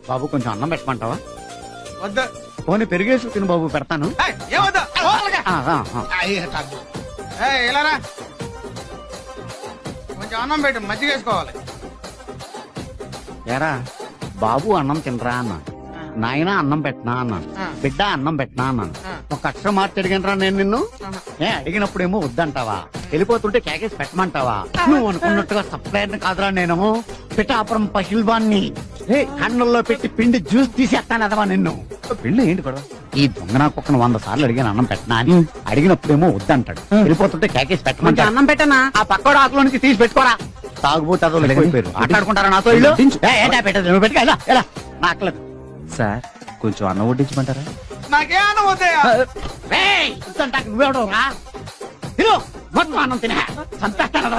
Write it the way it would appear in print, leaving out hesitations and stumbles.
బాబు కొంచెం అన్నం పెట్టమంటావా? వద్దా పోనీ పెరిగేసి తిను బాబు, పెడతాను. ఏమొద్దా ఆ, ఆ, ఆ. ఇలారా కొంచెం అన్నం పెట్టు, మజ్జిగ వేసుకోవాలి. ఏరా బాబు అన్నం తినరా అన్నాను, నాయన అన్నం పెట్టనా అన్నాను, బిడ్డ అన్నం పెట్టనా అన్నాను. ఒక అక్షరం మార్చి అడిగినరా నేను నిన్ను? అడిగినప్పుడేమో వద్దంటావా, వెళ్ళిపోతుంటే కేకేసి పెట్టమంటావా? నువ్వు అనుకున్నట్టుగా సప్లైర్ కాదురా నేను, పిఠాపురం పహిల్వాన్ని. కన్నుల్లో పెట్టి పిండి జ్యూస్ తీసేస్తాను అదవా నిన్ను. పెళ్ళి ఏంటి గొడవ? ఈ దొంగ నా కుక్కను 100 సార్లు అడిగాను అన్నం పెట్టనా అని, అడిగినప్పుడేమో వద్దంటాడు, వెళ్ళిపోతుంటే కేకేసి పెట్టమంటే అన్నం పెట్టనా, ఆ పక్కడు ఆకులో నుంచి తీసి పెట్టుకోరా. తాగుబోతే అదో లేకపోయారు, ఆటాడుకుంటారా నాతో ఇల్లు? ఏంటా పెట్టదు, నువ్వు పెట్టుకో, ఎలా నాకలేదు. సార్ కొంచెం అన్నం వడ్డించమంటారా? నాకేమన్నా వద్దయ్యా. నువ్వెవడవురా? తిను మొత్తం అన్నం తినే సంతాస్తాను.